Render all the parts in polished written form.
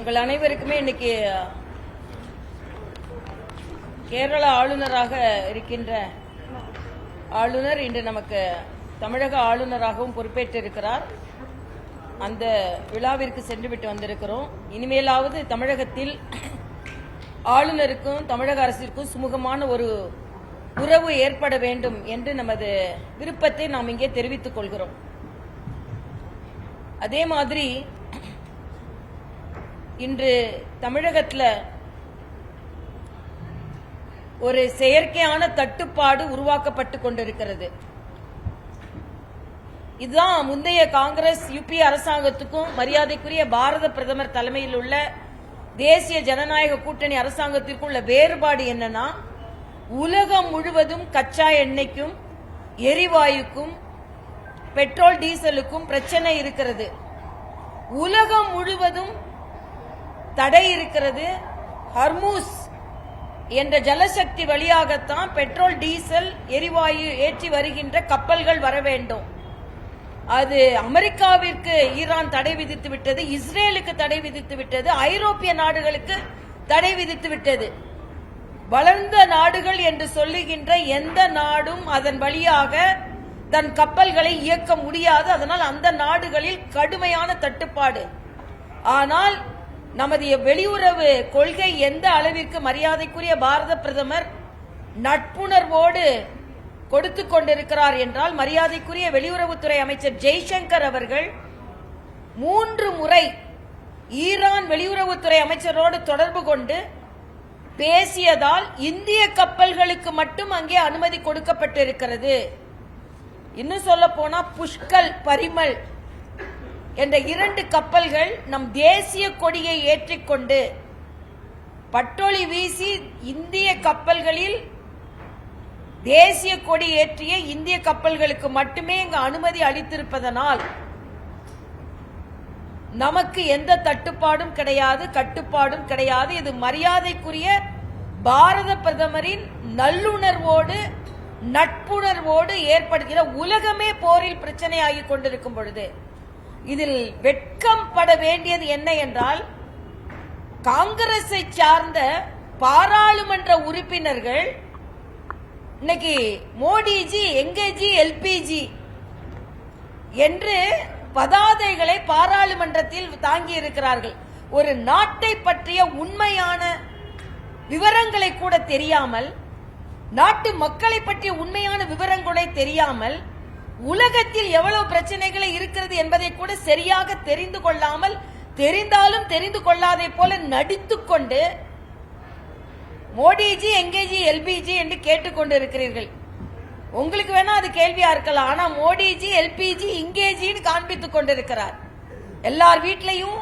உங்கள் அனைவருக்குமே இன்னைக்கு கேரள ஆளுநராக இருக்கின்ற ஆளுநர் இன்று நமக்கு தமிழக ஆளுநராகவும் பொறுப்பேற்றிருக்கிறார். அந்த விழாவிற்கு சென்றுவிட்டு வந்திருக்கிறோம். இனிமேலாவது தமிழகத்தில் ஆளுநருக்கும் தமிழக அரசிற்கும் சுமூகமான ஒரு உறவு ஏற்பட வேண்டும் என்று நமது விருப்பத்தை நாம் இங்கே தெரிவித்துக் கொள்கிறோம். அதே மாதிரி இன்று தமிழகத்தில் ஒரு செயற்கையான தட்டுப்பாடு உருவாக்கப்பட்டு கொண்டிருக்கிறது. இதுதான் முந்தைய காங்கிரஸ் யுபி அரசாங்கத்துக்கும் மரியாதைக்குரிய பாரத பிரதமர் தலைமையில் உள்ள தேசிய ஜனநாயக கூட்டணி அரசாங்கத்திற்கும் உள்ள வேறுபாடு என்னன்னா, உலகம் முழுவதும் கச்சா எண்ணெய்க்கும் எரிவாயுக்கும் பெட்ரோல் டீசலுக்கும் பிரச்சனை இருக்கிறது. உலகம் முழுவதும் தடை இருக்கிறது. ஹர்மூஸ் என்ற ஜலசக்தி வழியாகத்தான் பெட்ரோல் டீசல் எரிவாயு ஏற்றி வருகின்ற கப்பல்கள் வர வேண்டும். அது அமெரிக்காவிற்கு ஈரான் தடை விதித்து விட்டது, இஸ்ரேலுக்கு தடை விதித்து விட்டது, ஐரோப்பிய நாடுகளுக்கு தடை விதித்து விட்டது. வளர்ந்த நாடுகள் என்று சொல்லுகின்ற எந்த நாடும் அதன் வழியாக தன் கப்பல்களை இயக்க முடியாது. அதனால் அந்த நாடுகளில் கடுமையான தட்டுப்பாடு. ஆனால் நமது வெளியுறவு கொள்கை எந்த அளவிற்கு மரியாதைக்குரிய பாரத பிரதமர் நட்புணர்வோடு கொடுத்து கொண்டிருக்கிறார் என்றால், மரியாதைக்குரிய வெளியுறவுத்துறை அமைச்சர் ஜெய்சங்கர் அவர்கள் 3 முறை ஈரான் வெளியுறவுத்துறை அமைச்சரோடு தொடர்பு கொண்டு பேசியதால் இந்திய கப்பல்களுக்கு மட்டும் அங்கே அனுமதி கொடுக்கப்பட்டிருக்கிறது. இன்னும் சொல்ல போனா புஷ்கல், பரிமல் என்ற 2 கப்பல்கள் நம் தேசிய கொடியை ஏற்றிக்கொண்டு பட்டொளி வீசி இந்திய கப்பல்களில் தேசிய கொடி ஏற்றிய இந்திய கப்பல்களுக்கு மட்டுமே இங்கு அனுமதி அளித்திருப்பதனால் நமக்கு எந்த தட்டுப்பாடும் கிடையாது, கட்டுப்பாடும் கிடையாது. இது மரியாதைக்குரிய பாரத பிரதமரின் நல்லுணர்வோடு நட்புணர்வோடு ஏற்படுகிற, உலகமே போரில் பிரச்சனையாகி கொண்டிருக்கும் பொழுது இதில் வெட்கம் பட வேண்டியது என்ன என்றால், காங்கிரஸை சார்ந்த பாராளுமன்ற உறுப்பினர்கள் இன்னைக்கு மோடிஜி எங்கேஜி எல்பிஜி என்று பதாதைகளை பாராளுமன்றத்தில் தாங்கி இருக்கிறார்கள். ஒரு நாட்டை பற்றிய உண்மையான விவரங்களை கூட தெரியாமல், நாட்டு மக்களை பற்றிய உண்மையான விவரங்களை தெரியாமல், உலகத்தில் எவ்வளவு பிரச்சனைகள் இருக்கிறது என்பதை கூட சரியாக தெரிந்து கொள்ளாமல், தெரிந்தாலும் தெரிந்து கொள்ளாதே போல நடித்துக்கொண்டு மோடிஜி எங்கேஜி எல்பிஜி என்று கேட்டுக்கொண்டிருக்கிறீர்கள். உங்களுக்கு வேணா அது கேள்வியா இருக்கலாம். ஆனா மோடிஜி எல்பிஜி இங்கேஜின்னு காண்பித்துக் கொண்டிருக்கிறார். எல்லார் வீட்லையும்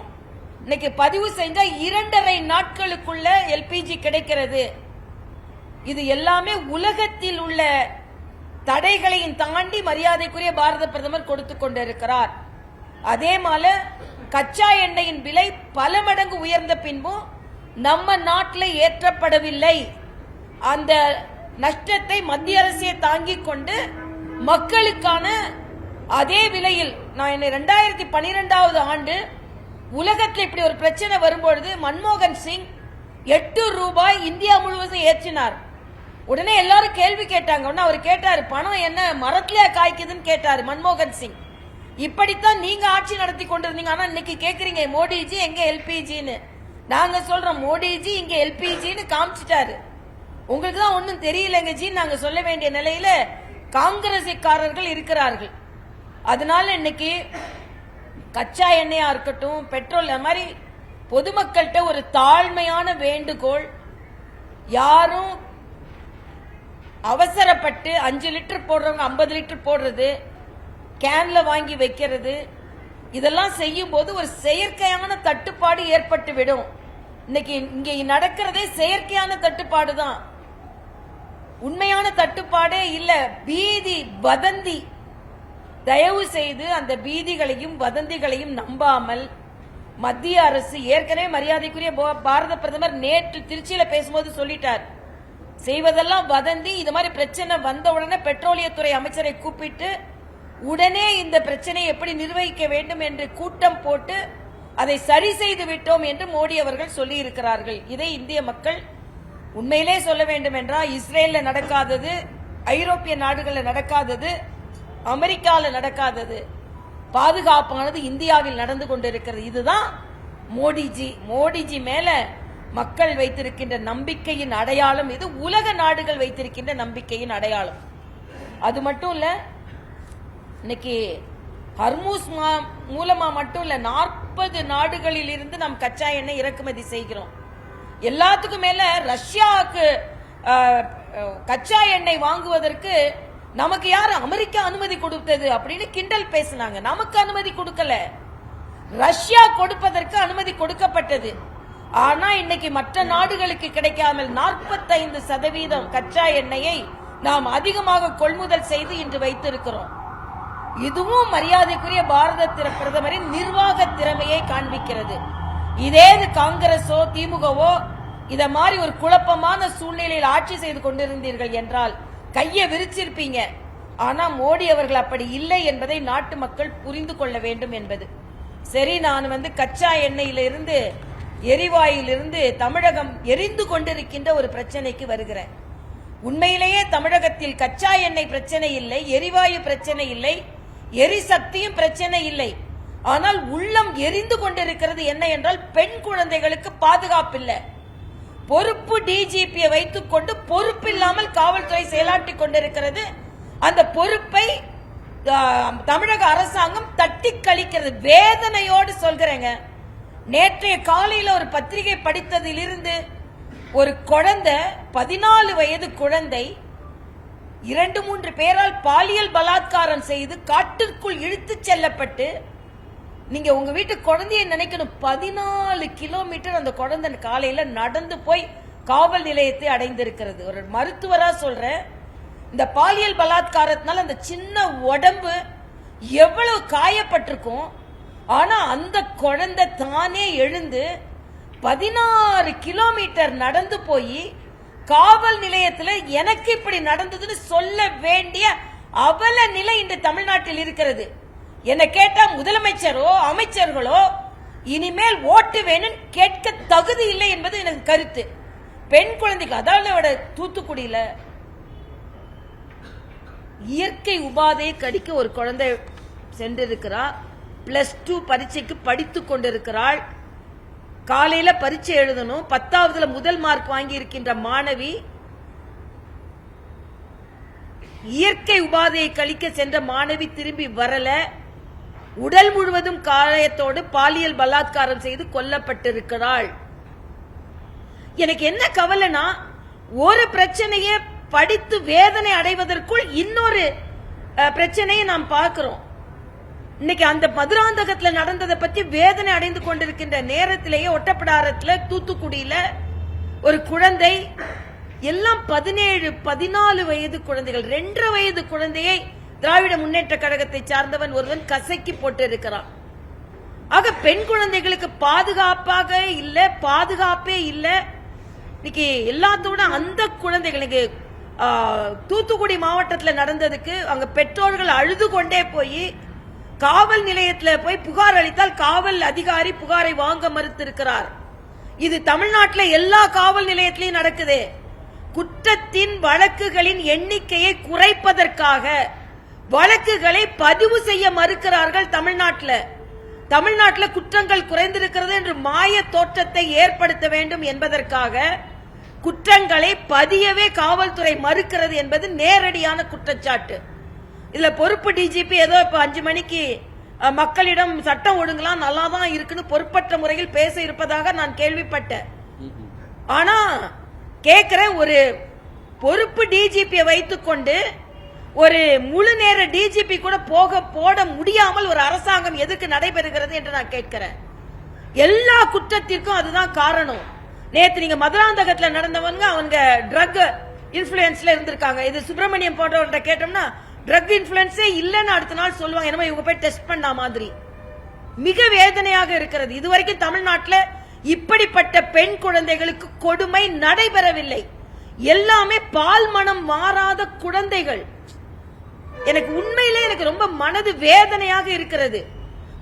இன்னைக்கு பதிவு செஞ்சா 2.5 நாட்களுக்குள்ள எல்பிஜி கிடைக்கிறது. இது எல்லாமே உலகத்தில் உள்ள தடைகளையும் தாண்டி மரியாதைக்குரிய பாரத பிரதமர் கொடுத்துக் கொண்டிருக்கிறார். அதே போல கச்சா எண்ணெயின் விலை பல மடங்கு உயர்ந்த பின்பும் நம்ம நாட்டில் ஏற்றப்படவில்லை. அந்த நஷ்டத்தை மத்திய அரசே தாங்கிக் கொண்டு மக்களுக்கான அதே விலையில், நான் 2012ஆவது ஆண்டு உலகத்தில் இப்படி ஒரு பிரச்சனை வரும்பொழுது மன்மோகன் சிங் 8 ரூபாய் இந்தியா முழுவதும் ஏற்றினார். உடனே எல்லாரும் கேள்வி கேட்டாங்க. அவர் கேட்டாரு, பணம் என்ன மரத்திலே காய்க்குதுன்னு கேட்டாரு மன்மோகன் சிங். இப்படித்தான் நீங்க ஆட்சி நடத்தி கொண்டிருந்தீங்க. ஆனா இன்னைக்கு கேக்குறீங்க மோடிஜி எங்க எல்பிஜின்னு. நாங்க சொல்றோம் மோடிஜி இங்க எல்பிஜின்னு காமிச்சிட்டாரு. உங்களுக்கு தான் ஒன்னும் தெரியலங்க ஜி நாங்க சொல்ல வேண்டிய நிலையில காங்கிரஸ்காரர்கள் இருக்கிறார்கள். அதனால இன்னைக்கு கச்சா எண்ணெயா இருக்கட்டும், பெட்ரோல், அந்த மாதிரி பொதுமக்கள்கிட்ட ஒரு தாழ்மையான வேண்டுகோள், யாரும் அவசரப்பட்டு 5 லிட்டர் போடுறவங்க 50 லிட்டர் போடுறது, கேன்ல வாங்கி வைக்கிறது, இதெல்லாம் செய்யும் போது ஒரு செயற்கையான தட்டுப்பாடு ஏற்பட்டு விடும். இன்னைக்கு இங்கே நடக்கிறதே செயற்கையான தட்டுப்பாடு தான், உண்மையான தட்டுப்பாடே இல்ல. பீதி வதந்தி. தயவு செய்து அந்த பீதிகளையும் வதந்திகளையும் நம்பாமல், மத்திய அரசு ஏற்கனவே மரியாதைக்குரிய பாரத பிரதமர் நேற்று திருச்சியில பேசும்போது சொல்லிட்டார், செய்வதெல்லாம் வதந்தி. இது மாதிரி பிரச்சனை வந்த உடனே பெட்ரோலியத்துறை அமைச்சரை கூப்பிட்டு உடனே இந்த பிரச்சனையை எப்படி நிர்வகிக்க வேண்டும் என்று கூட்டம் போட்டு அதை சரி செய்து விட்டோம் என்று மோடி அவர்கள் சொல்லி இருக்கிறார்கள். இதை இந்திய மக்கள் உண்மையிலே சொல்ல வேண்டும் என்றால் இஸ்ரேல்ல நடக்காதது, ஐரோப்பிய நாடுகளில் நடக்காதது, அமெரிக்காவில் நடக்காதது, பாதுகாப்பானது இந்தியாவில் நடந்து கொண்டிருக்கிறது. இதுதான் மோடிஜி மேல மக்கள் வைத்திருக்கின்ற நம்பிக்கையின் அடையாளம். இது உலக நாடுகள் வைத்திருக்கின்ற நம்பிக்கையின் அடையாளம். அது மட்டும் இல்ல, இன்னைக்கு ஹர்மூஸ் மூலமா மட்டும் இல்ல 40 நாடுகளில் இருந்து நாம் கச்சா எண்ணெய் இறக்குமதி செய்கிறோம். எல்லாத்துக்கும் மேல ரஷ்யாவுக்கு கச்சா எண்ணெய் வாங்குவதற்கு நமக்கு யாரு அமெரிக்கா அனுமதி கொடுத்தது அப்படின்னு கிண்டல் பேசினாங்க. நமக்கு அனுமதி கொடுக்கல, ரஷ்யா கொடுப்பதற்கு அனுமதி கொடுக்கப்பட்டது. ஆனா இன்னைக்கு மற்ற நாடுகளுக்கு கிடைக்காமல் 45% கச்சா எண்ணெயை நாம் அதிகமாக கொள்முதல் செய்து இன்று வைத்திருக்கிறோம். இதுவும் மரியாதைக்குரிய பாரத பிரதமரின் நிர்வாக திறமையை காண்பிக்கிறது. இதே காங்கிரஸோ திமுகவோ இத மாதிரி ஒரு குழப்பமான சூழ்நிலையில் ஆட்சி செய்து கொண்டிருந்தீர்கள் என்றால் கையை விரிச்சிருப்பீங்க. ஆனா மோடி அவர்கள் அப்படி இல்லை என்பதை நாட்டு மக்கள் புரிந்து கொள்ள வேண்டும் என்பது சரி. நான் கச்சா எண்ணெயிலிருந்து எரிவாயிலிருந்து தமிழகம் எரிந்து கொண்டிருக்கின்ற ஒரு பிரச்சனைக்கு வருகிறேன். உண்மையிலேயே தமிழகத்தில் கச்சா எண்ணெய் பிரச்சனை இல்லை, எரிவாயு பிரச்சனை இல்லை, எரிசக்தியும் பிரச்சனை இல்லை. ஆனால் உள்ளம் எரிந்து கொண்டிருக்கிறது என்ன என்றால் பெண் குழந்தைகளுக்கு பாதுகாப்பு இல்லை. பொறுப்பு டிஜிபியை வைத்துக் கொண்டு பொறுப்பில்லாமல் காவல்துறை செயலாற்றிக் கொண்டிருக்கிறது. அந்த பொறுப்பை தமிழக அரசாங்கம் தட்டி கழிக்கிறது. வேதனையோடு சொல்கிறேங்க. நேற்றைய காலையில் ஒரு பத்திரிகை படித்ததிலிருந்து ஒரு குழந்தை 14 வயது குழந்தை 2-3 பேரால் பாலியல் பலாத்காரம் செய்து காட்டிற்குள் இழுத்து செல்லப்பட்டு, நீங்க உங்க வீட்டு குழந்தைய நினைக்கணும், 14 கிலோமீட்டர் அந்த குழந்தை காலையில நடந்து போய் காவல் நிலையத்தை அடைந்திருக்கிறது. ஒரு மருத்துவரா சொல்றேன், இந்த பாலியல் பலாத்காரத்தினால அந்த சின்ன உடம்பு எவ்வளவு காயப்பட்டிருக்கும். ஆனா அந்த குழந்தை தானே எழுந்து 16 கிலோமீட்டர் நடந்து போய் காவல் நிலையத்தில் எனக்கு இப்படி நடந்ததுன்னு சொல்ல வேண்டிய அவல நிலை இன்று தமிழ்நாட்டில் இருக்கிறது. என்ன கேட்டா முதலமைச்சரோ அமைச்சர்களோ இனிமேல் ஓட்டு வேணும் கேட்க தகுதி இல்லை என்பது எனக்கு கருத்து. பெண் குழந்தைக்கு, அதாவது தூத்துக்குடியில இயற்கை உபாதையை கடிக்க ஒரு குழந்தை சென்றிருக்கிறார். +2 பரீட்சைக்கு படித்துக் கொண்டிருக்கிறாள். காலையில பரீட்சை எழுதணும். 10வதுல முதல் மார்க் வாங்கி இருக்கின்ற மாணவி இயற்கை உபாதையை கழிக்க சென்ற மாணவி திரும்பி வரல. உடல் முழுவதும் காயத்தோடு பாலியல் பலாத்காரம் செய்து கொல்லப்பட்டிருக்கிறாள். எனக்கு என்ன கவலைனா, ஒரு பிரச்சனையை படித்து வேதனை அடைவதற்குள் இன்னொரு பிரச்சனையை நாம் பார்க்கிறோம். இன்னைக்கு அந்த மதுராந்தகத்தில் நடந்ததை பத்தி வேதனை அடைந்து கொண்டிருக்கின்ற நேரத்திலேயே ஒட்டப்பிடாரத்தில் தூத்துக்குடியில ஒரு குழந்தை, எல்லாம் 17-14 வயது குழந்தைகள், 2.5 வயது குழந்தையை திராவிட முன்னேற்ற கழகத்தை சார்ந்தவன் ஒருவன் கசக்கி போட்டு இருக்கிறான். ஆக பெண் குழந்தைகளுக்கு பாதுகாப்பே இல்ல. இன்னைக்கு எல்லாத்தோட அந்த குழந்தைகளுக்கு தூத்துக்குடி மாவட்டத்தில் நடந்ததுக்கு அங்க பெற்றோர்கள் அழுது கொண்டே போய் காவல் நிலையத்தில் போய் புகார் அளித்தால் காவல் அதிகாரி புகாரை வாங்க மறுத்திருக்கிறார். இது தமிழ்நாட்டில் எல்லா காவல் நிலையத்திலையும் நடக்குது. குற்றத்தின் வழக்குகளின் எண்ணிக்கையை குறைப்பதற்காக வழக்குகளை பதிவு செய்ய மறுக்கிறார்கள். தமிழ்நாட்டில் குற்றங்கள் குறைந்திருக்கிறது என்று மாய தோற்றத்தை ஏற்படுத்த வேண்டும் என்பதற்காக குற்றங்களை பதியவே காவல்துறை மறுக்கிறது என்பது நேரடியான குற்றச்சாட்டு. இதுல பொறுப்பு டிஜிபி ஏதோ இப்ப 5 மணிக்கு மக்களிடம் சட்டம் ஒழுங்கலாம் நல்லாதான் இருக்குன்னு பொறுப்பற்ற முறையில் பேச இருப்பதாக நான் கேள்விப்பட்டேன். ஆனா கேட்கிற ஒரு பொறுப்பு டிஜிபியை வைத்துக்கொண்டு ஒரு முழு நேர டிஜிபி கூட போட முடியாமல் ஒரு அரசாங்கம் எதுக்கு நடைபெறுகிறது என்று நான் கேட்கிறேன். எல்லா குற்றத்திற்கும் அதுதான் காரணம். நேற்று நீங்க மதுராந்தகத்தில் நடந்தவங்க அவங்க ட்ரக் இன்ஃபுளுன்ஸ்ல இருந்திருக்காங்க. இது சுப்பிரமணியம் போன்றவர்கிட்ட கேட்டோம்னா ட்ரக் இன்ஃபுளுன்ஸே இல்லன்னு அடுத்த நாள் சொல்லுவாங்க. என்னமோ இவங்க போய் டெஸ்ட் பண்ண மாதிரி. மிக வேதனையாக இருக்கிறது. இதுவரைக்கும் தமிழ்நாட்டில் இப்படிப்பட்ட பெண் குழந்தைகளுக்கு கொடுமை நடைபெறவில்லை. எல்லாமே பால் மனம் மாறாத குழந்தைகள். எனக்கு உண்மையிலே ரொம்ப மனது வேதனையாக இருக்கிறது.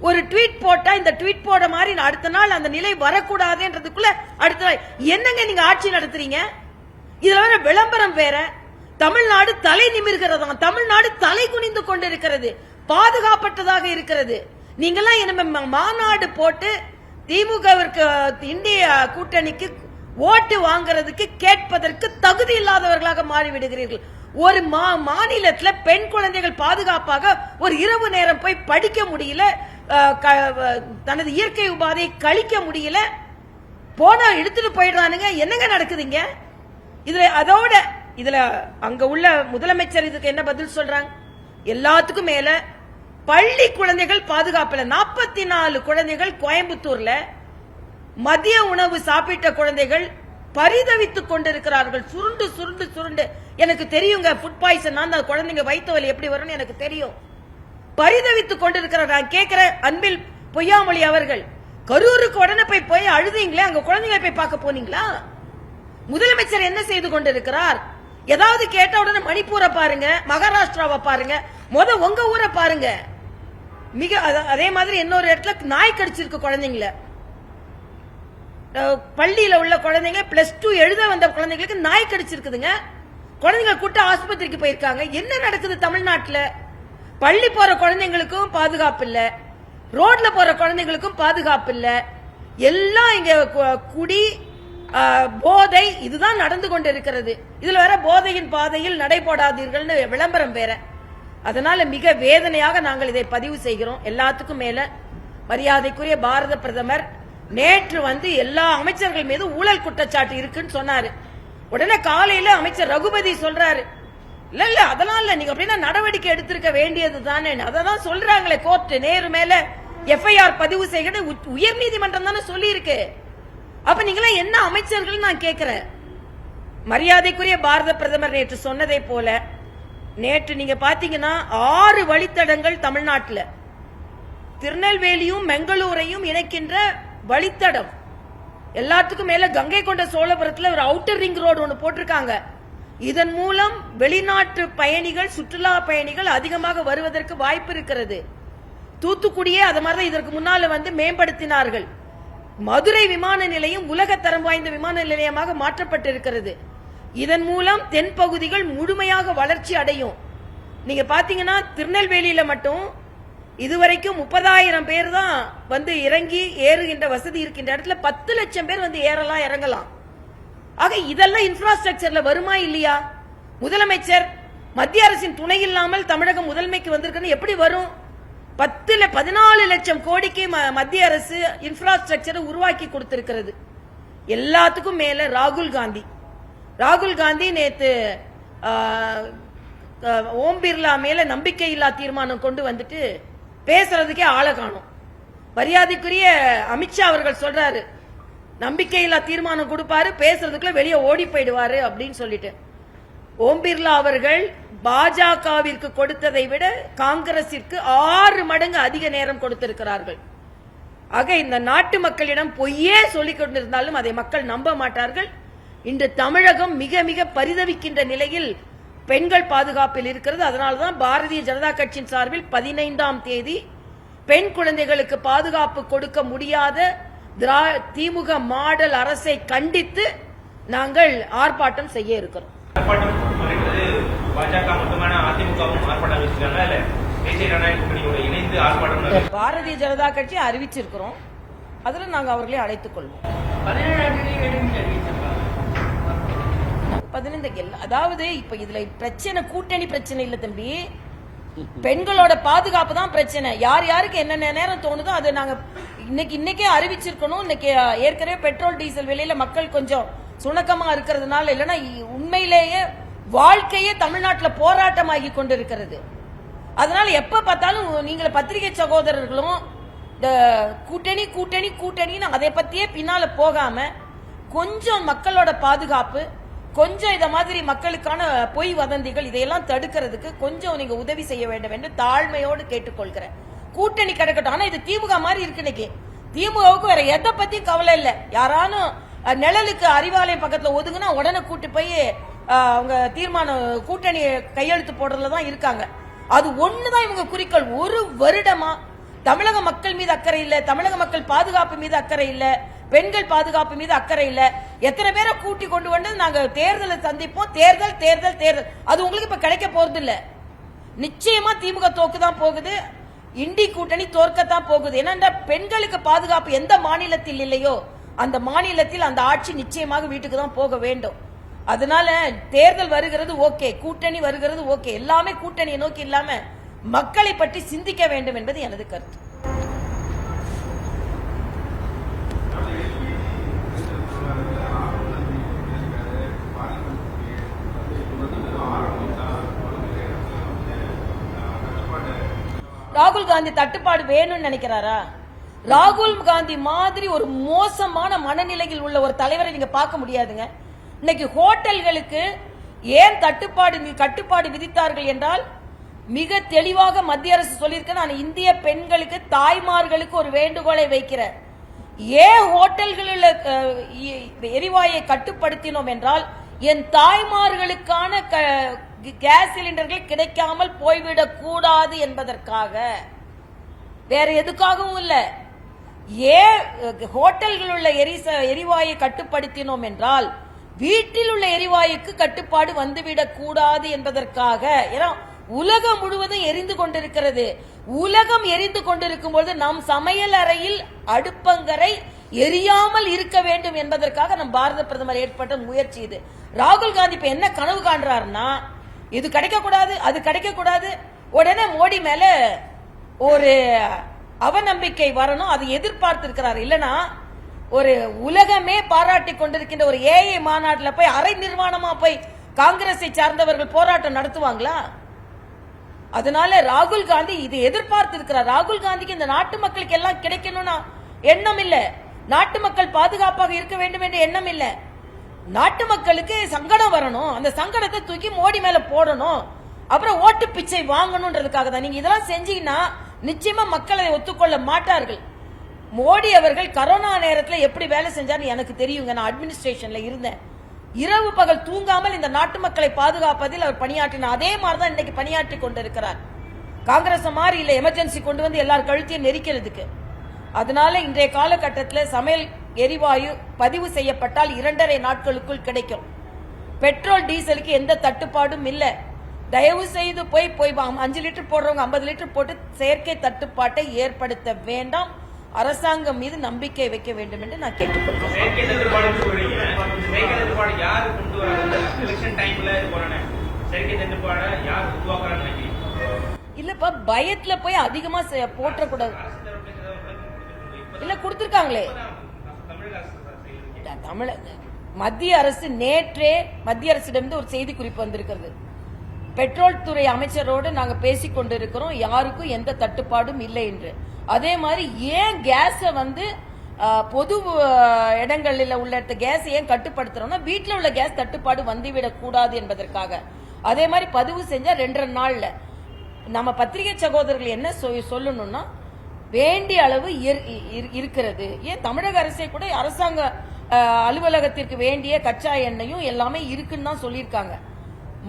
ஒரு ட்வீட் போட்டா இந்த ட்வீட் போட மாதிரி அடுத்த நாள் அந்த நிலை வரக்கூடாதுன்றதுக்குள்ள அடுத்த நாள் என்னங்க நீங்க ஆட்சி நடத்துறீங்க? இதுல வேற விளம்பரம் வேற. தமிழ்நாடு தலை நிமிர்கிறதா, தமிழ்நாடு தலை குனிந்து கொண்டிருக்கிறது, பாதுகாப்பற்றதாக இருக்கிறது. நீங்கெல்லாம் என்ன மாநாடு போட்டு திமுகவிற்கு இந்திய கூட்டணிக்கு ஓட்டு வாங்குறதுக்கு கேட்பதற்கு தகுதி இல்லாதவர்களாக மாறிவிடுகிறீர்கள். ஒரு மாநிலத்தில் பெண் குழந்தைகள் பாதுகாப்பாக ஒரு இரவு நேரம் போய் படிக்க முடியல, தனது இயற்கை உபாதையை கழிக்க முடியல, போனா எடுத்துட்டு போயிடுறானுங்க. என்னங்க நடக்குதுங்க இதுல? அதோட இதுல அங்க உள்ள முதலமைச்சர் இதுக்கு என்ன பதில் சொல்றாங்க? எல்லாத்துக்கும் மேல பள்ளி குழந்தைகள் பாதுகாப்புல 44 குழந்தைகள் கோயம்புத்தூர்ல மதிய உணவு சாப்பிட்ட குழந்தைகள் பரிதவித்துக் கொண்டிருக்கிறார்கள். சுருண்டு சுருண்டு சுருண்டு. எனக்கு தெரியுங்க, ஃபுட் பாய்சன் அந்த குழந்தைங்க வயிற்று வலி எப்படி வரும்னு எனக்கு தெரியும். பரிதவித்துக் கொண்டிருக்கிறார். நான் கேட்கிற அன்பில் பொய்யாமொழி அவர்கள், கரூருக்கு உடனே போய் அழுதீங்களே, அங்க குழந்தைங்களை போய் பார்க்க போனீங்களா? முதலமைச்சர் என்ன செய்து கொண்டிருக்கிறார்? ஏதாவது கேட்ட உடனே மணிப்பூரை பாருங்க, மகாராஷ்டிராவை பாருங்க, உங்க ஊரை பாருங்க. மிக அதே மாதிரி இன்னொரு இடத்துல நாய் கடிச்சிருக்கு குழந்தைங்கள. பள்ளியில உள்ள குழந்தைங்க +2 எழுத வந்த குழந்தைங்களுக்கு நாய் கடிச்சிருக்குதுங்க. குழந்தைங்க கூட்ட ஆஸ்பத்திரிக்கு போயிருக்காங்க. என்ன நடக்குது தமிழ்நாட்டில்? பள்ளி போற குழந்தைங்களுக்கும் பாதுகாப்பு இல்ல, ரோட்ல போற குழந்தைங்களுக்கும் பாதுகாப்பு இல்ல. எல்லாம் இங்க குடி போதை இதுதான் நடந்து கொண்டிருக்கிறது. இதுல வேற போதையின் பாதையில் நடைபோடாதீர்கள் விளம்பரம் வேற. அதனால மிக வேதனையாக நாங்கள் இதை பதிவு செய்கிறோம். எல்லாத்துக்கும் மேல மரியாதைக்குரிய பாரத பிரதமர் நேற்று எல்லா அமைச்சர்கள் மீது ஊழல் குற்றச்சாட்டு இருக்குன்னு சொன்னாரு. உடனே காலையில அமைச்சர் ரகுபதி சொல்றாரு, இல்ல இல்ல அதெல்லாம் இல்ல, நீங்க அப்படின்னா நடவடிக்கை எடுத்திருக்க வேண்டியது தானே. அதான் சொல்றாங்களே கோர்ட் நேரு மேல எஃப்ஐஆர் பதிவு செய்யணும் உயர் நீதிமன்றம் தானே சொல்லி இருக்கு. அப்ப நீங்களா என்ன அமைச்சர்கள் நான் கேட்கிறேன். மரியாதைக்குரிய பாரத பிரதமர் நேற்று சொன்னதை போல நேற்று நீங்க பாத்தீங்கன்னா 6 வழித்தடங்கள் தமிழ்நாட்டில், திருநெல்வேலியும் பெங்களூரையும் இணைக்கின்ற வழித்தடம். எல்லாத்துக்கும் மேல கங்கை கொண்ட சோழபுரத்தில் ஒரு அவுட்டர் ரிங் ரோடு ஒன்று போட்டிருக்காங்க. இதன் மூலம் வெளிநாட்டு பயணிகள், சுற்றுலா பயணிகள் அதிகமாக வருவதற்கு வாய்ப்பு இருக்கிறது. தூத்துக்குடியே அது மாதிரி இதற்கு முன்னால மேம்படுத்தினார்கள். மதுரை விமான நிலையம் உலக தரம் வாய்ந்த விமான நிலையமாக மாற்றப்பட்டிருக்கிறது. இதன் மூலம் தென் பகுதிகள் முழுமையாக வளர்ச்சி அடையும். நீங்க பாத்தீங்கன்னா திருநெல்வேலியில மட்டும் இதுவரைக்கும் 30,000 பேர் தான் இறங்கி ஏறுகின்ற வசதி இருக்கின்ற இடத்துல 10 லட்சம் பேர் ஏறலாம் இறங்கலாம். ஆக இதெல்லாம் இன்ஃப்ராஸ்ட்ரக்சர்ல வருமா இல்லையா? முதலமைச்சர் மத்திய அரசின் துணை இல்லாமல் தமிழகம் முதன்மைக்கு வந்திருக்குன்னு எப்படி வரும்? 14 லட்சம் கோடிக்கு மத்திய அரசு இன்ஃப்ராஸ்ட்ரக்சரை உருவாக்கி கொடுத்திருக்கிறது. எல்லாத்துக்கும் மேல ராகுல் காந்தி நேத்து ஓம் பிர்லா மேல நம்பிக்கை இல்லா தீர்மானம் கொண்டு வந்துட்டு பேசுறதுக்கே ஆளை காணும். மரியாதைக்குரிய அமித்ஷா அவர்கள் சொல்றாரு, நம்பிக்கை இல்லா தீர்மானம் கொடுப்பாரு, பேசுறதுக்குள்ள வெளியே ஓடி போயிடுவாரு அப்படின்னு சொல்லிட்டு. ஓம் பிர்லா அவர்கள் பாஜகவிற்கு கொடுத்ததை விட காங்கிரசிற்கு 6 மடங்கு அதிக நேரம் கொடுத்திருக்கிறார்கள். ஆக இந்த நாட்டு மக்களிடம் பொய்யே சொல்லிக் கொண்டிருந்தாலும் அதை மக்கள் நம்ப மாட்டார்கள். இன்று தமிழகம் மிக மிக பரிதவிக்கின்ற நிலையில் பெண்கள் பாதுகாப்பில் இருக்கிறது. அதனால்தான் பாரதிய ஜனதா கட்சியின் சார்பில் 15ஆம் தேதி பெண் குழந்தைகளுக்கு பாதுகாப்பு கொடுக்க முடியாத திமுக மாடல் அரசை கண்டித்து நாங்கள் ஆர்ப்பாட்டம் செய்ய இருக்கிறோம். பாரதிய ஜனதா கட்சி அறிவிச்சிருக்கிறோம், அதுல நாங்க அவர்களை அழைத்துக் கொள்வோம். 15 அதாவது இப்ப இதுல பிரச்சனை கூட்டணி பிரச்சனை இல்ல தம்பி, பெண்களோட பாதுகாப்பு தான் பிரச்சனை. யார் யாருக்கு என்ன நேரம் தோணுதோ அதை நாங்க இன்னைக்கே அறிவிச்சிருக்கணும். இன்னைக்கு ஏற்கனவே பெட்ரோல் டீசல் விலையில மக்கள் கொஞ்சம் சுணக்கமா இருக்கிறதுனால, இல்லைன்னா உண்மையிலேயே வாழ்க்கையே தமிழ்நாட்டில் போராட்டமாகி கொண்டிருக்கிறது. அதனால எப்ப பார்த்தாலும் நீங்க பத்திரிகை சகோதரர்களும் இந்த கூட்டணி கூட்டணி கூட்டணின்னு அதை பத்தியே பின்னால போகாம கொஞ்சம் மக்களோட பாதுகாப்பு, கொஞ்சம் இத மாதிரி மக்களுக்கான பொய் வதந்திகள் இதையெல்லாம் தடுக்கிறதுக்கு கொஞ்சம் நீங்க உதவி செய்ய வேண்டும் என்று தாழ்மையோடு கேட்டுக்கொள்கிறேன். கூட்டணி கிடக்கட்டும். ஆனா இது திமுக மாதிரி இருக்கு. இன்னைக்கு திமுகவுக்கு வேற எதை பத்தி கவலை இல்ல. யாரானும் நிழலுக்கு அறிவாலயம் பக்கத்துல ஒதுங்குனா உடனே கூட்டு போய் அவங்க தீர்மானம் கூட்டணி கையெழுத்து போடுறதுல தான் இருக்காங்க. அது ஒண்ணுதான் இவங்க குறிக்கோள். ஒரு வருடமா தமிழக மக்கள் மீது அக்கறை இல்ல, தமிழக மக்கள் பாதுகாப்பு மீது அக்கறை இல்ல, பெண்கள் பாதுகாப்பு மீது அக்கறை இல்ல. எத்தனை பேரை கூட்டி கொண்டு வந்து நாங்க தேர்தலை சந்திப்போம், தேர்தல் தேர்தல் தேர்தல். அது உங்களுக்கு இப்ப கிடைக்க போறது இல்ல. நிச்சயமா திமுக தோக்குதான் போகுது, இண்டி கூட்டணி தோற்கத்தான் போகுது. ஏன்னா பெண்களுக்கு பாதுகாப்பு எந்த மாநிலத்தில் இல்லையோ அந்த மாநிலத்தில் அந்த ஆட்சி நிச்சயமாக வீட்டுக்கு தான் போக வேண்டும். அதனால தேர்தல் வருகிறது ஓகே, கூட்டணி வருகிறது ஓகே, எல்லாமே கூட்டணியை நோக்கி இல்லாம மக்களை பற்றி சிந்திக்க வேண்டும் என்பது எனது கருத்து. ராகுல் காந்தி தட்டுப்பாடு வேணும்னு நினைக்கிறாரா? ராகுல் காந்தி மாதிரி ஒரு மோசமான மனநிலையில் உள்ள ஒரு தலைவரை நீங்க பார்க்க முடியாதுங்க. இன்னைக்கு ஹோட்டல்களுக்கு ஏன் கட்டுப்பாடு விதித்தார்கள் என்றால் மிக தெளிவாக மத்திய அரசு சொல்லியிருக்க, நான் இந்திய பெண்களுக்கு தாய்மார்களுக்கு ஒரு வேண்டுகோளை வைக்கிறேன். ஏன் ஹோட்டல்களில் எரிவாயை கட்டுப்படுத்தினோம் என்றால் என் தாய்மார்களுக்கான கேஸ் சிலிண்டர்கள் கிடைக்காமல் போய்விடக் கூடாது என்பதற்காக, வேற எதுக்காகவும் இல்ல. ஏன் ஹோட்டல்களில் உள்ள எரிவாயை கட்டுப்படுத்தினோம் என்றால் வீட்டில் உள்ள எரிவாயுக்கு கட்டுப்பாடு வந்துவிடக் கூடாது என்பதற்காக. ஏன்னா உலகம் முழுவதும் எரிந்து கொண்டிருக்கிறது. உலகம் எரிந்து கொண்டிருக்கும் போது நம் சமையல் அறையில் அடுப்பங்கரை எரியாமல் இருக்க வேண்டும் என்பதற்காக நம் பாரத பிரதமர் ஏற்பட்ட முயற்சி இது. ராகுல் காந்தி இப்ப என்ன கனவு காண்றாருன்னா, இது கிடைக்கக்கூடாது, அது கிடைக்கக்கூடாது, உடனே மோடி மேல ஒரு அவநம்பிக்கை வரணும், அதை எதிர்பார்த்து இருக்கிறார். இல்லனா ஒரு உலகமே பாராட்டி கொண்டிருக்கின்ற ஒரு ஏஐ மாநாட்டில் போய் அரை நிர்வாணமா போய் காங்கிரஸை சார்ந்தவர்கள் போராட்டம் நடத்துவாங்களா? அதனால ராகுல் காந்தி இதை எதிர்பார்த்து இருக்கிறார். ராகுல் காந்திக்கு இந்த நாட்டு மக்களுக்கு எல்லாம் கிடைக்கணும்னா எண்ணம் இல்ல, நாட்டு மக்கள் பாதுகாப்பாக இருக்க வேண்டும் என்ற எண்ணம் இல்ல. நாட்டு மக்களுக்கு சங்கடம் வரணும், அந்த சங்கடத்தை தூக்கி மோடி மேல போடணும், அப்புறம் ஓட்டு பிச்சை வாங்கணும்ன்றதுக்காக தான். நீங்க இதெல்லாம் செஞ்சீங்கன்னா நிச்சயமா மக்கள் அதை ஒத்துக்கொள்ள மாட்டார்கள். மோடி அவர்கள் கரோனா நேரத்தில் எப்படி வேலை செஞ்சார் எனக்கு தெரியுங்க. நான் அட்மினிஸ்ட்ரேஷன்ல இருந்தேன். இரவு பகல் தூங்காமல் இந்த நாட்டு மக்களை பாதுகாப்பதில் அவர் பணியாற்றினார். அதே மாதிரிதான் இன்னைக்கு பணியாற்றி கொண்டிருக்கிறார். காங்கிரஸ் மாதிரி இல்ல எமர்ஜென்சி கொண்டு வந்து எல்லார் கழுத்தையும் நெரிக்கிறதுக்கு. அதனால இன்றைய காலகட்டத்தில் சமையல் எரிவாயு பதிவு செய்யப்பட்டால் 2.5 நாட்களுக்குள் கிடைக்கும். பெட்ரோல் டீசலுக்கு எந்த தட்டுப்பாடும் இல்ல. தயவு செய்து போய் 5 லிட்டர் போடுறவங்க 50 லிட்டர் போட்டு செயற்கை தட்டுப்பாட்டை ஏற்படுத்த வேண்டாம். அரசாங்கம் மீது நம்பிக்கை வைக்க வேண்டும் என்று நான் கேட்டுக்கொள்கிறேன். இல்லப்பா, பயத்துல போய் அதிகமா போட்டக்கூடாது. இல்ல கொடுத்திருக்காங்களே மத்திய அரசு. நேற்றே மத்திய அரசிடமிருந்து ஒரு செய்தி குறிப்பு வந்திருக்கிறது. பெட்ரோல் துறை அமைச்சரோடு நாங்க பேசிக் கொண்டிருக்கிறோம், யாருக்கும் எந்த தட்டுப்பாடும் இல்லை என்று. அதே மாதிரி ஏன் கேஸ பொது இடங்களில் உள்ள கேஸ் ஏன் கட்டுப்படுத்துறோம்னா வீட்டில் உள்ள கேஸ் தட்டுப்பாடு வந்துவிடக் கூடாது என்பதற்காக. அதே மாதிரி பதிவு செஞ்சா 2 நாள்ல. நம்ம பத்திரிகை சகோதரர்கள் என்ன சொல்லணும்னா, வேண்டிய அளவு இருக்கிறது. ஏன் தமிழக அரசே கூட அரசாங்க அலுவலகத்திற்கு வேண்டிய கச்சா எண்ணெயும் எல்லாமே இருக்குன்னு தான் சொல்லியிருக்காங்க.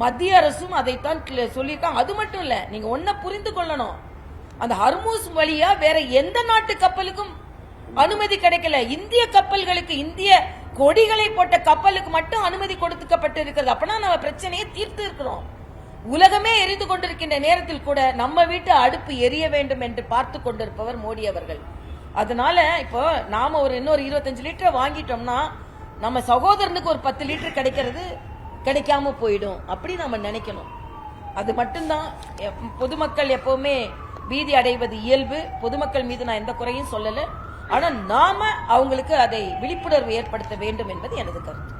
மத்திய அரசும் அதைத்தான் சொல்லியிருக்காங்க. அது மட்டும் இல்ல, நீங்க ஒன்ன புரிந்து கொள்ளணும், அந்த ஹர்மூஸ் வழியா வேற எந்த நாட்டு கப்பலுக்கும் அனுமதி கிடைக்கல. இந்திய கப்பல்களுக்கு, இந்திய கொடிகளை போட்ட கப்பலுக்கு மட்டும் அனுமதி கொடுக்கப்பட்டு இருக்கிறது. அப்பனா நம்ம பிரச்சனையை தீர்த்து இருக்கிறோம். உலகமே எரிந்து கொண்டிருக்கின்ற நேரத்தில் கூட நம்ம வீட்டு அடுப்பு எரிய வேண்டும் என்று பார்த்து கொண்டிருப்பவர் மோடி அவர்கள். அதனால இப்போ நாம இன்னொரு 25 லிட்டர் வாங்கிட்டோம்னா நம்ம சகோதரனுக்கு ஒரு 10 லிட்டர் கிடைக்காம போயிடும். அப்படி நாம நினைக்கணும். அது மட்டும்தான். பொதுமக்கள் எப்பவுமே பீதி அடைவது இயல்பு. பொதுமக்கள் மீது நான் எந்த குறையும் சொல்லல. ஆனா நாம அவங்களுக்கு அதை விழிப்புணர்வு ஏற்படுத்த வேண்டும் என்பது எனது கருத்து.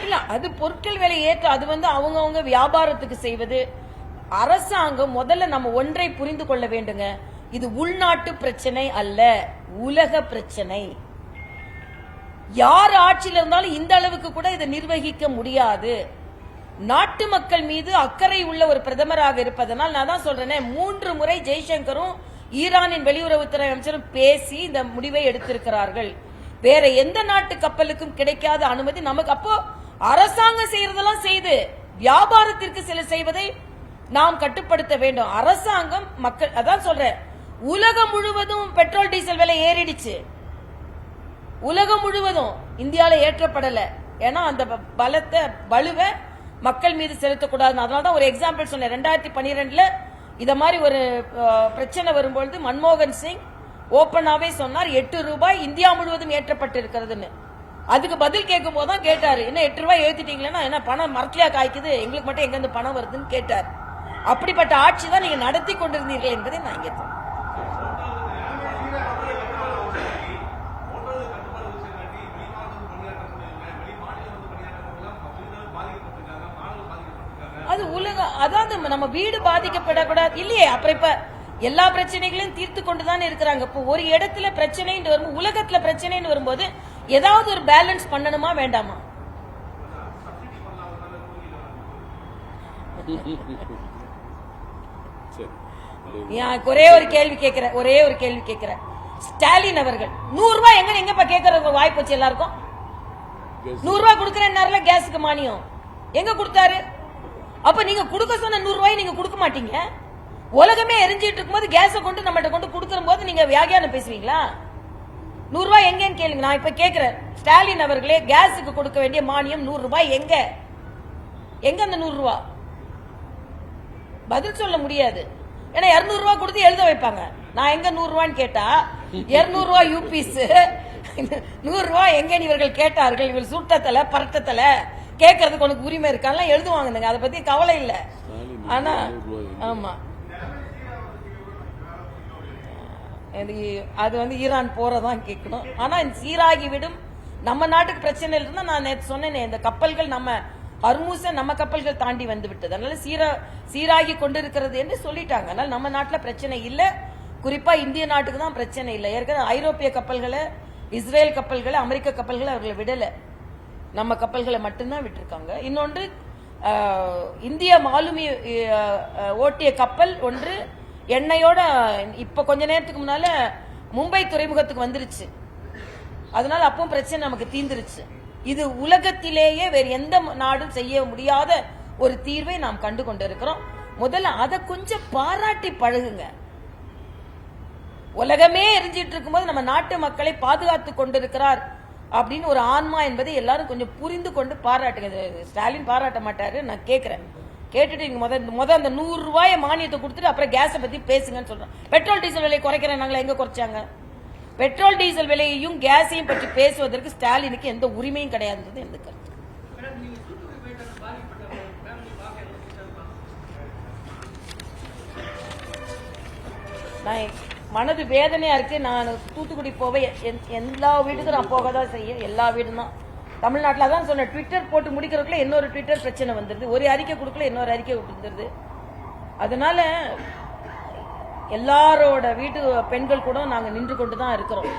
இல்ல, அது பொருட்கள் விலை ஏற்ற, அது அவங்கவுங்க வியாபாரத்துக்கு செய்வது. அரசாங்கம் முதல்ல நம்ம ஒன்றை புரிந்து கொள்ள வேண்டுங்க, இது உள்நாட்டு பிரச்சனை அல்ல, உலக பிரச்சனை. யார் ஆட்சியில் இருந்தாலும் இந்த அளவுக்கு கூட இதை நிர்வகிக்க முடியாது. நாட்டு மக்கள் மீது அக்கறை உள்ள ஒரு பிரதமராக இருப்பதனால் நான் தான் சொல்றேனே, 3 முறை ஜெய்சங்கரும் ஈரானின் வெளியுறவுத்துறை அமைச்சரும் பேசி இந்த முடிவை எடுத்திருக்கிறார்கள். வேற எந்த நாட்டு கப்பலுக்கும் கிடைக்காத அனுமதி நமக்கு. அப்போ அரசாங்கம் செய்யறதெல்லாம் செய்து வியாபாரத்திற்கு சில செய்வதை நாம் கட்டுப்படுத்த வேண்டும். அரசாங்கம் மக்கள், அதான் சொல்றேன், உலகம் முழுவதும் பெட்ரோல் டீசல் விலை ஏறிடுச்சு. உலகம் முழுவதும் இந்தியாவில ஏற்றப்படல. ஏன்னா அந்த பலத்தை வலுவை மக்கள் மீது செலுத்தக்கூடாது. அதனாலதான் ஒரு எக்ஸாம்பிள் சொன்னேன். 2012 இத மாதிரி ஒரு பிரச்சனை வரும்பொழுது மன்மோகன் சிங் ஓபனாவே சொன்னார், 8 ரூபாய் இந்தியா முழுவதும் ஏற்றப்பட்டிருக்கிறதுன்னு. அதுக்கு பதில் கேட்கும் போதுதான் கேட்டாரு, என்ன 8 ரூபாய் ஏத்திட்டீங்களா, என்ன பணம் மரத்திலியா காய்க்குது, எங்களுக்கு மட்டும் எங்க இருந்து பணம் வருதுன்னு கேட்டார். அப்படிப்பட்ட ஆட்சி தான் நீங்க நடத்தி கொண்டிருந்தீர்கள் என்பதை நான் இங்கே அது உலகம். அதாவது நம்ம வீடு பாதிக்கப்படக்கூடாது இல்லையே. அப்புறம் இப்ப எல்லா பிரச்சனைகளையும் தீர்த்து கொண்டுதானே இருக்கிறாங்க. இப்போ ஒரு இடத்துல பிரச்சனைன்னு வரும்போது, உலகத்துல பிரச்சனைன்னு வரும்போது ஏதாவது ஒரு பேலன்ஸ் பண்ணணுமா வேண்டாமா? ஒரே ஒரு கேள்வி கேட்கிறேன். ஸ்டாலின் அவர்கள் 100 ரூபாய் எங்கப்பா கேட்கற வாய்ப்பு வச்சு எல்லாருக்கும் 100 ரூபாய் கொடுக்கறேன்னாருல கேஸுக்கு மானியம் எங்க கொடுத்தாரு? அப்ப நீங்க கொடுக்க சொன்ன 100 ரூபாய் நீங்க கொடுக்க மாட்டீங்க. உலகமே எரிஞ்சிட்டு இருக்கும்போது கேஸை கொண்டு நம்மகிட்ட கொண்டு கொடுக்கற போது நீங்க வியாகியானம் பேசுவீங்களா? 100 ரூபாய் எங்கன்னு கேளுங்க. நான் இப்ப கேட்கிறேன், ஸ்டாலின் அவர்களே, கேஸுக்கு கொடுக்க வேண்டிய மானியம் 100 ரூபாய் எங்க அந்த 100 ரூபாய்? பதில் சொல்ல முடியாது. ஏன்னா 200 ரூபாய் கொடுத்து எழுத வைப்பாங்க. நான் எங்க 100 ரூபான்னு கேட்டா 200 ரூபாய் யூபிஸ், 100 ரூபாய் எங்க இவர்கள் கேட்டார்கள், இவர்கள் சுட்டத்தல பரட்டத்தல கேட்கறதுக்கு உனக்கு உரிமை இருக்கான்லாம் எழுதுவாங்க. அதை பத்தி கவலை இல்ல. ஆனா ஆமா, அது ஈரான் போறதான் கேட்கணும். ஆனா சீராகி விடும். நம்ம நாட்டுக்கு பிரச்சனை இருந்தா நான் நேற்று சொன்னேன், இந்த கப்பல்கள் நம்ம ஹர்மூஸை நம்ம கப்பல்கள் தாண்டி வந்து விட்டது. அதனால சீராகி கொண்டிருக்கிறது என்று சொல்லிட்டாங்க. அதனால நம்ம நாட்டுல பிரச்சனை இல்ல. குறிப்பா இந்திய நாட்டுக்கு தான் பிரச்சனை இல்லை. ஏற்கனவே ஐரோப்பிய கப்பல்களை, இஸ்ரேல் கப்பல்களை, அமெரிக்க கப்பல்களை அவர்களை விடல. நம்ம கப்பல்களை மட்டும்தான் விட்டுருக்காங்க. இன்னொன்று, இந்திய மாலுமி ஓட்டிய கப்பல் ஒன்று எண்ணெயோட இப்ப கொஞ்ச நேரத்துக்கு முன்னால மும்பை துறைமுகத்துக்கு வந்துருச்சு. அதனால அப்பவும் பிரச்சனை நமக்கு தீர்ந்துருச்சு. இது உலகத்திலேயே வேறு எந்த நாடும் செய்ய முடியாத ஒரு தீர்வை நாம் கண்டு கொண்டிருக்கிறோம். முதல்ல அதை கொஞ்சம் பாராட்டி பழகுங்க. உலகமே எரிஞ்சிட்டு இருக்கும்போது நம்ம நாட்டு மக்களை பாதுகாத்து கொண்டிருக்கிறார் அப்படின்னு ஒரு ஆன்மா என்பதை எல்லாரும் கொஞ்சம் புரிந்து கொண்டு பாராட்டுங்க. ஸ்டாலின் பாராட்ட மாட்டாரு. நான் கேட்கிறேன், கேட்டுட்டு நீங்க முத அந்த 100 ரூபாய் மானியத்தை கொடுத்துட்டு அப்புறம் கேஸை பத்தி பேசுங்கன்னு சொல்றேன். பெட்ரோல் டீசல் விலை குறைக்கிறேன் நாங்களா, எங்க குறைச்சாங்க? பெட்ரோல் டீசல் விலையையும் கேஸையும் பற்றி பேசுவதற்கு ஸ்டாலினுக்கு எந்த உரிமையும் கிடையாது. எந்த கருத்து? நான் மனது வேதனையா இருக்கு. நான் தூத்துக்குடி போவேன், எல்லா வீட்டுக்கும் நான் போக தான் செய்ய. எல்லா வீடும் தான் தமிழ்நாட்டில். தான் சொன்ன, ட்விட்டர் போட்டு முடிக்கிறதுக்குள்ள இன்னொரு ட்விட்டர் பிரச்சனை வந்துருது, ஒரு அறிக்கை கொடுக்கல இன்னொரு அறிக்கை விட்டுருது. அதனால எல்லாரோட வீட்டு பெண்கள் கூட நாங்க நின்று கொண்டு தான் இருக்கிறோம்.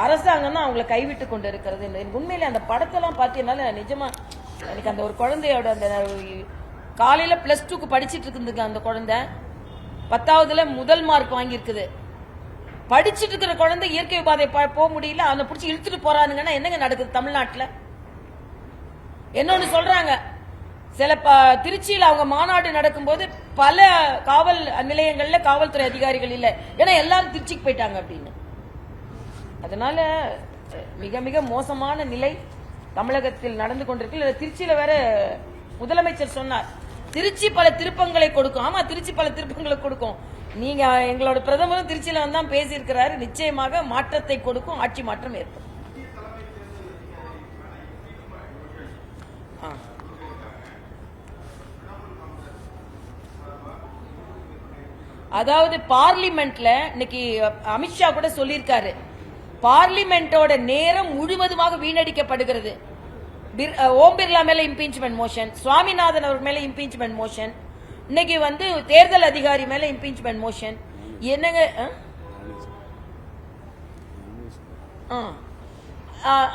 அரசாங்கம் தான் அவங்களை கைவிட்டு கொண்டு இருக்கிறது. உண்மையிலே அந்த படத்தெல்லாம் பார்த்தீங்கன்னால நிஜமா எனக்கு அந்த ஒரு குழந்தையோட அந்த காலையில +2க்கு படிச்சிட்டு இருக்குதுங்க. அந்த குழந்தை 10வதுல முதல் மார்க் வாங்கியிருக்குது. படிச்சிட்டு இருக்கிற குழந்தை இயற்கை பாதை போக முடியல, அவனை பிடிச்சி இழுத்துட்டு போறானுங்கன்னா என்னங்க நடக்குது தமிழ்நாட்டில்? என்னொன்னு சொல்றாங்க, சில திருச்சியில் அவங்க மாநாடு நடக்கும்போது பல காவல் நிலையங்கள்ல காவல்துறை அதிகாரிகள் இல்ல, ஏன்னா எல்லாரும் திருச்சிக்கு போயிட்டாங்க அப்படின்னு. அதனால மிக மிக மோசமான நிலை தமிழகத்தில் நடந்து கொண்டிருக்கு. திருச்சியில வேற முதலமைச்சர் சொன்னார், திருச்சி பல திருப்பங்களை கொடுக்கும். ஆமா, திருச்சி பல திருப்பங்களை கொடுக்கும். நீங்க எங்களோட பிரதமரும் திருச்சியில வந்தான் பேசியிருக்கிறாரு. நிச்சயமாக மாற்றத்தை கொடுக்கும், ஆட்சி மாற்றம் ஏற்படும். அதாவது பார்லிமெண்ட்ல இன்னைக்கு அமித்ஷா கூட சொல்லியிருக்காரு, பார்லிமெண்டோட நேரம் முழுவதுமாக வீணடிக்கப்படுகிறது. ஓம் பிர்லா மேல இம்பீச்மெண்ட் மோஷன், சுவாமிநாதன் அவர் மேல இம்பீச்மெண்ட் மோஷன், இன்னைக்கு தேர்தல் அதிகாரி மேல இம்பீச்மெண்ட் மோஷன். என்னங்க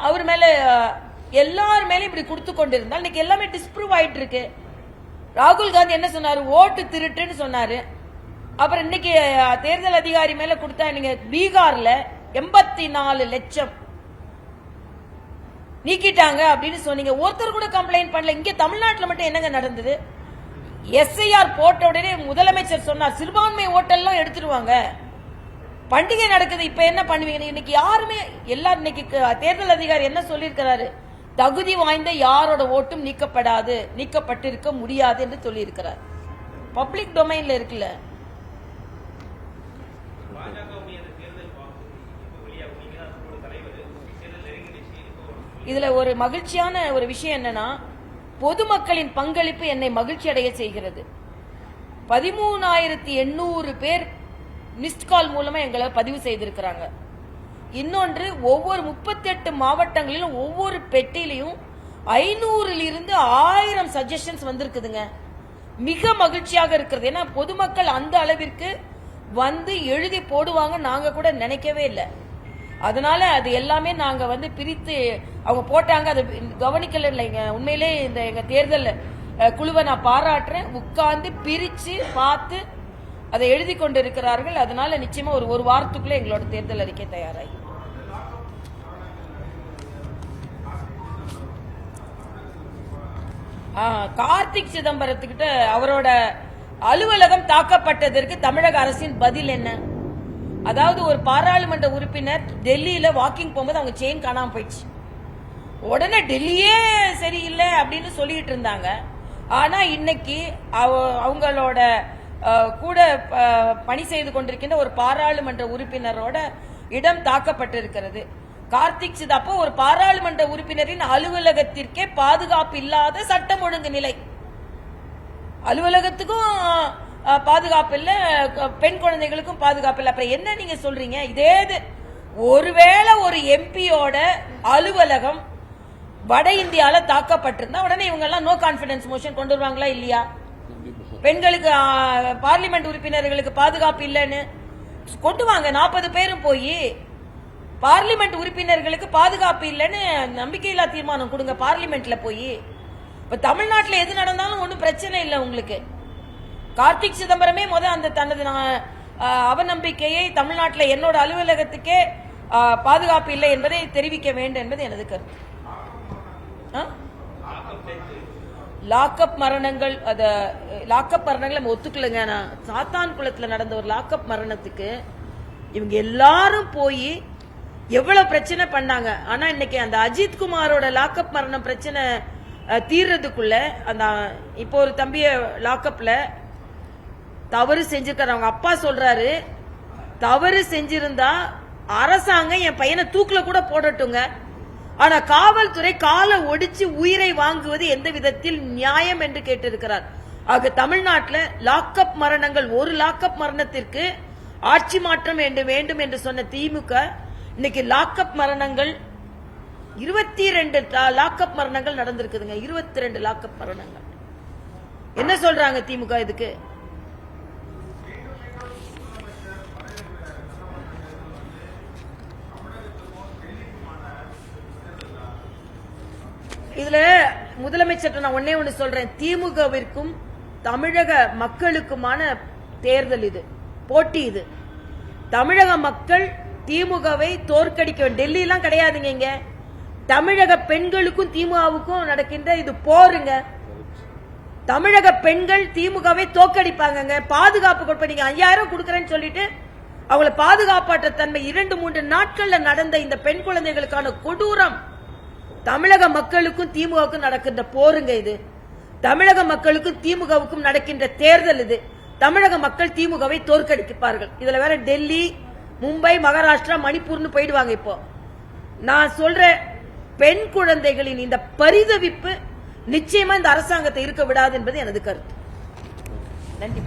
அவர் மேல எல்லார் மேலும் இப்படி கொடுத்து கொண்டிருந்தால் இன்னைக்கு எல்லாமே டிஸ்ப்ரூவ் ஆயிட்டு இருக்கு. ராகுல் காந்தி என்ன சொன்னாரு, ஓட்டு திருட்டுன்னு சொன்னாரு. அப்புறம் இன்னைக்கு தேர்தல் அதிகாரி மேல கொடுத்தா, நீங்க பீகார்ல 84 லட்சம் நீக்கிட்டாங்க அப்படின்னு சொன்னீங்க. ஒருத்தர் கூட கம்ப்ளைண்ட் பண்ணல. இங்க தமிழ்நாட்டில் மட்டும் என்னங்க நடந்தது? எஸ்ஐஆர் போட்ட உடனே முதலமைச்சர் சொன்னார் சிறுபான்மை ஓட்டெல்லாம் எடுத்துருவாங்க, பண்டிகை நடக்குது, இப்ப என்ன பண்ணுவீங்க? இன்னைக்கு யாருமே எல்லாரும் இன்னைக்கு தேர்தல் அதிகாரி என்ன சொல்லியிருக்கிறாரு? தகுதி வாய்ந்த யாரோட ஓட்டும் நீக்கப்படாது, நீக்கப்பட்டிருக்க முடியாது என்று சொல்லியிருக்கிறார். பப்ளிக் டொமைன்ல இருக்குல்ல. இதுல ஒரு மகிழ்ச்சியான ஒரு விஷயம் என்னன்னா, பொதுமக்களின் பங்களிப்பு என்னை மகிழ்ச்சி அடைய செய்கிறது. 13,800 பேர் மிஸ்ட் கால் மூலமா எங்களை பதிவு செய்திருக்கிறாங்க. இன்னொன்று, ஒவ்வொரு 38 மாவட்டங்களிலும் ஒவ்வொரு பெட்டிலையும் 500 இருந்து 1000 சஜஷன்ஸ் வந்திருக்குதுங்க. மிக மகிழ்ச்சியாக இருக்கிறது. ஏன்னா பொதுமக்கள் அந்த அளவிற்கு வந்து எழுதி போடுவாங்க நாங்க கூட நினைக்கவே இல்லை. அதனால அது எல்லாமே நாங்க வந்து பிரித்து அவங்க போட்டாங்க, அது கவனிக்கல இல்லைங்க. உண்மையிலே இந்த எங்க தேர்தல் குழுவை நான் பாராட்டுறேன். உட்கார்ந்து பிரிச்சு பார்த்து அதை எழுதி கொண்டிருக்கிறார்கள். அதனால நிச்சயமா ஒரு வாரத்துக்குள்ள எங்களோட தேர்தல் அறிக்கை தயாராகி. கார்த்திக் சிதம்பரத்துக்கிட்ட அவரோட அலுவலகம் தாக்கப்பட்டதற்கு தமிழக அரசின் பதில் என்ன? அதாவது ஒரு பாராளுமன்ற உறுப்பினர் டெல்லியில வாக்கிங் போகும்போது அவங்க செயின் காணாம போயிடுச்சு. உடனே டெல்லியே சரியில்லை அப்படின்னு சொல்லிட்டு இருந்தாங்க. ஆனா இன்னைக்கு அவங்களோட கூட பணி செய்து கொண்டிருக்கின்ற ஒரு பாராளுமன்ற உறுப்பினரோட இடம் தாக்கப்பட்டிருக்கிறது. கார்த்திக் சிதம்பரம் அப்போ ஒரு பாராளுமன்ற உறுப்பினரின் அலுவலகத்திற்கே பாதுகாப்பு இல்லாத சட்டம் ஒழுங்கு நிலை. அலுவலகத்துக்கும் பாதுகாப்பு இல்ல, பெண் குழந்தைகளுக்கும் பாதுகாப்பு இல்ல. அப்புறம் என்ன நீங்க சொல்றீங்க? இதே ஒருவேளை ஒரு எம்பியோட அலுவலகம் வட இந்தியால தாக்கப்பட்டிருந்தா உடனே இவங்க எல்லாம் நோ கான்பிடன்ஸ் மோஷன் கொண்டு வருவாங்களா இல்லையா? பெண்களுக்கு பார்லிமெண்ட் உறுப்பினர்களுக்கு பாதுகாப்பு இல்லைன்னு கொண்டு வாங்க. 40 பேரும் போய் பார்லிமெண்ட் உறுப்பினர்களுக்கு பாதுகாப்பு இல்லைன்னு நம்பிக்கையில்லா தீர்மானம் கொடுங்க பார்லிமெண்ட்ல போய். இப்ப தமிழ்நாட்டில் எது நடந்தாலும் ஒன்னும் பிரச்சனை இல்லை உங்களுக்கு. கார்த்திக் சிதம்பரமே அந்த தனது அவநம்பிக்கையை தமிழ்நாட்டில் என்னோட அலுவலகத்துக்கே பாதுகாப்பு இல்லை என்பதை தெரிவிக்க வேண்டும் என்பது எனது கருத்து. லாக்அப் மரணங்கள் நம்ம ஒத்துக்கலங்க. சாத்தான் குளத்தில் நடந்த ஒரு லாக்அப் மரணத்துக்கு இவங்க எல்லாரும் போய் எவ்வளவு பிரச்சனை பண்ணாங்க. ஆனா இன்னைக்கு அந்த அஜித் குமாரோட லாக்அப் மரணம் பிரச்சனை தீர்றதுக்குள்ள அந்த இப்போ ஒரு தம்பிய லாக்அப்ல தவறு செஞ்சிருக்காரு. அவங்க அப்பா சொல்றாரு, தவறு செஞ்சிருந்தா அரசாங்கம் என் பையனை தூக்குல கூட போடட்டுங்க, ஆனா காவல்துறை காலை ஒடிச்சு உயிரை வாங்குவது எந்த விதத்தில் நியாயம் என்று கேட்டிருக்கிறார். ஆக தமிழ்நாட்டில் லாக்அப் மரணங்கள், ஒரு லாக்அப் மரணத்திற்கு ஆட்சி மாற்றம் வேண்டும் என்று சொன்ன திமுக இன்னைக்கு லாக்அப் மரணங்கள் 22 லாக்அப் மரணங்கள் நடந்திருக்குதுங்க. 22 லாக்அப் மரணங்கள். என்ன சொல்றாங்க திமுக இதுக்கு? இதுல முதலமைச்சர் நான் ஒன்னே ஒன்று சொல்றேன், திமுகவிற்கும் தமிழக மக்களுக்குமான தேர்தல் இது, போட்டி இது. தமிழக மக்கள் திமுகவை தோற்கடிக்க டெல்லி எல்லாம் கிடையாதுங்க. இங்க தமிழக பெண்களுக்கும் திமுகவுக்கும் நடக்கின்ற இது போருங்க. தமிழக பெண்கள் திமுகவை தோற்கடிப்பாங்க. பாதுகாப்பு கொடுப்பீங்க 5000 கொடுக்கறேன்னு சொல்லிட்டு அவங்களை பாதுகாப்பாற்ற தன்மை 2-3 நாட்கள்ல நடந்த இந்த பெண் குழந்தைகளுக்கான கொடூரம் தமிழக மக்களுக்கும் திமுகவுக்கும் நடக்கின்ற போருங்க இது. தமிழக மக்களுக்கும் திமுகவுக்கும் நடக்கின்ற தேர்தல் இது. தமிழக மக்கள் திமுகவை தோற்கடிப்பார்கள். இதுல வேற டெல்லி, மும்பை, மகாராஷ்டிரா, மணிப்பூர்னு போயிடுவாங்க. இப்போ நான் சொல்ற பெண் குழந்தைகளின் இந்த பரிதவிப்பு நிச்சயமா இந்த அரசாங்கத்தை இருக்க விடாது என்பது எனது கருத்து. நன்றி.